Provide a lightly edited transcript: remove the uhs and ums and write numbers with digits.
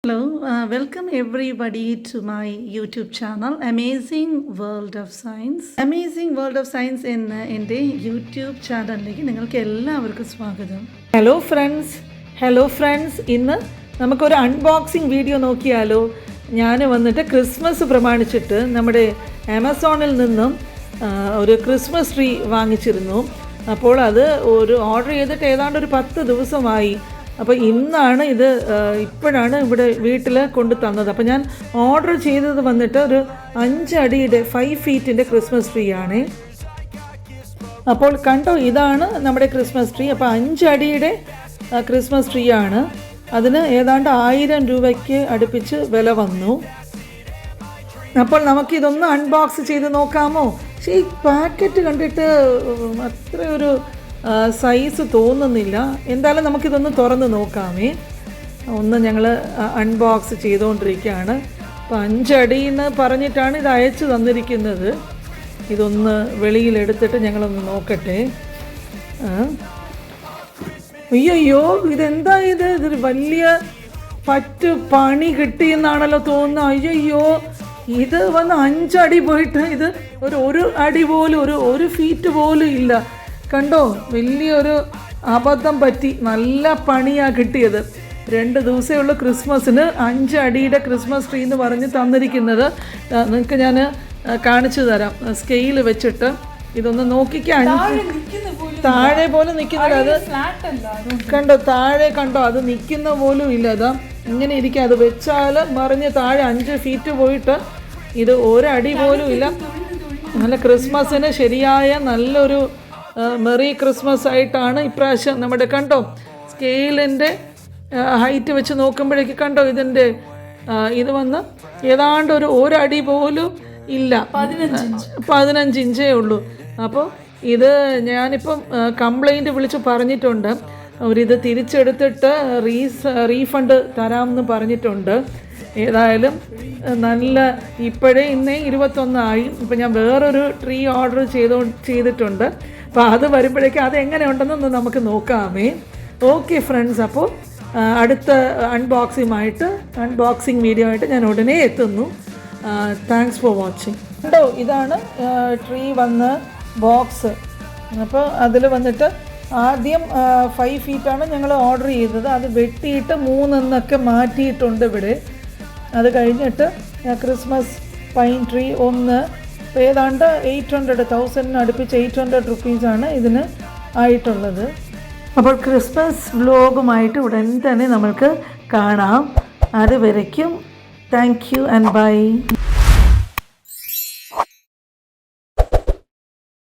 Hello, welcome everybody to my YouTube channel Amazing World of Science. Amazing World of Science എന്ന എൻ്റെ YouTube ചാനലിലേക്ക് നിങ്ങൾക്ക് എല്ലാവർക്കും സ്വാഗതം. ഹലോ ഫ്രണ്ട്സ്, ഇന്ന് നമുക്കൊരു അൺബോക്സിങ് വീഡിയോ നോക്കിയാലോ. ഞാൻ വന്നിട്ട് ക്രിസ്മസ് പ്രമാണിച്ചിട്ട് നമ്മുടെ ആമസോണിൽ നിന്നും ഒരു ക്രിസ്മസ് ട്രീ വാങ്ങിച്ചിരുന്നു. അപ്പോൾ അത് ഓർഡർ ചെയ്തിട്ട് ഏതാണ്ട് ഒരു 10 ദിവസമായി. അപ്പോൾ ഇന്നാണ് ഇപ്പോഴാണ് ഇവിടെ വീട്ടിൽ കൊണ്ടു തന്നത്. അപ്പോൾ ഞാൻ ഓർഡർ ചെയ്തത് വന്നിട്ട് ഒരു 5 അടിയുടെ 5 ഫീറ്റിൻ്റെ ക്രിസ്മസ് ട്രീ ആണ്. അപ്പോൾ കണ്ടോ, ഇതാണ് നമ്മുടെ ക്രിസ്മസ് ട്രീ. അപ്പോൾ 5 അടിയുടെ ക്രിസ്മസ് ട്രീ ആണ്. അതിന് ഏതാണ്ട് 1000 രൂപയ്ക്ക് അടുപ്പിച്ച് വില വന്നു. അപ്പോൾ നമുക്കിതൊന്ന് അൺബോക്സ് ചെയ്ത് നോക്കാമോ? പക്ഷേ ഈ പാക്കറ്റ് കണ്ടിട്ട് അത്രയൊരു സൈസ് തോന്നുന്നില്ല. എന്തായാലും നമുക്കിതൊന്ന് തുറന്ന് നോക്കാമേ. ഞങ്ങൾ അൺബോക്സ് ചെയ്തുകൊണ്ടിരിക്കുകയാണ്. അപ്പോൾ 5 അടിയെന്ന് പറഞ്ഞിട്ടാണ് ഇത് അയച്ചു തന്നിരിക്കുന്നത്. ഇതൊന്ന് വെളിയിലെടുത്തിട്ട് ഞങ്ങളൊന്ന് നോക്കട്ടെ. അയ്യോ, ഇതെന്താ ഇതൊരു വലിയ പണി കിട്ടിയെന്നാണല്ലോ തോന്നുന്നത്. അയ്യോ, ഇത് വന്ന് 5 അടി പോയിട്ട് ഇത് ഒരു അടി പോലും ഒരു ഫീറ്റ് പോലും ഇല്ല. കണ്ടോ, വലിയൊരു അബദ്ധം പറ്റി. നല്ല പണിയാണ് കിട്ടിയത്. 2 ദിവസമേ ഉള്ളൂ ക്രിസ്മസിന്. 5 അടിയുടെ ക്രിസ്മസ് ട്രീ എന്ന് പറഞ്ഞ് തന്നിരിക്കുന്നത്. നിങ്ങൾക്ക് ഞാൻ കാണിച്ചു തരാം. സ്കെയിൽ വെച്ചിട്ട് ഇതൊന്ന് നോക്കിക്കാൻ. താഴെ പോലെ നിൽക്കുന്നത് അത് കണ്ടോ, താഴെ കണ്ടോ, അത് നിൽക്കുന്ന പോലും ഇല്ല. അതാ ഇങ്ങനെ ഇരിക്കുക. അത് വെച്ചാൽ മറിഞ്ഞ് താഴെ 5 ഫീറ്റ് പോയിട്ട് ഇത് 1 അടി പോലും ഇല്ല. നല്ല ക്രിസ്മസിന് ശരിയായ നല്ലൊരു മെറി ക്രിസ്മസ് ആയിട്ടാണ് ഇപ്രാവശ്യം നമ്മുടെ. കണ്ടോ, സ്കെയിലിൻ്റെ ഹൈറ്റ് വെച്ച് നോക്കുമ്പോഴേക്ക് കണ്ടോ, ഇത് വന്ന് ഏതാണ്ട് ഒരു അടി പോലും ഇല്ല. 15 ഇഞ്ചേ ഉള്ളൂ. അപ്പോൾ ഇത് ഞാനിപ്പം കംപ്ലൈൻറ്റ് വിളിച്ച് പറഞ്ഞിട്ടുണ്ട്. അവരിത് തിരിച്ചെടുത്തിട്ട് റീഫണ്ട് തരാമെന്ന് പറഞ്ഞിട്ടുണ്ട്. ഏതായാലും ഇന്നേ 21 ആയി. ഇപ്പം ഞാൻ വേറൊരു ട്രീ ഓർഡർ ചെയ്തിട്ടുണ്ട്. അപ്പോൾ അത് വരുമ്പോഴേക്കും അതെങ്ങനെ ഉണ്ടെന്നൊന്ന് നമുക്ക് നോക്കാമേ. ഓക്കെ ഫ്രണ്ട്സ്, അപ്പോൾ അടുത്ത അൺബോക്സിങ് വീഡിയോ ആയിട്ട് ഞാൻ ഉടനെ എത്തുന്നു. Thanks for watching. കണ്ടോ, ഇതാണ് ട്രീ വന്ന ബോക്സ്. അപ്പോൾ അതിൽ വന്നിട്ട് ആദ്യം 5 ഫീറ്റാണ് ഞങ്ങൾ ഓർഡർ ചെയ്തത്. അത് വെട്ടിയിട്ട് 3 എന്നൊക്കെ മാറ്റിയിട്ടുണ്ട് ഇവിടെ. അത് കഴിഞ്ഞിട്ട് ക്രിസ്മസ് പൈൻ ട്രീ 1 ഏതാണ്ട് 800,000 അടുപ്പിച്ച് 800 റുപ്പീസാണ് ഇതിന് ആയിട്ടുള്ളത്. അപ്പോൾ ക്രിസ്മസ് വ്ലോഗുമായിട്ട് ഉടൻ തന്നെ നമ്മൾക്ക് കാണാം. അതുവരയ്ക്കും താങ്ക് യു ആൻഡ് ബൈ.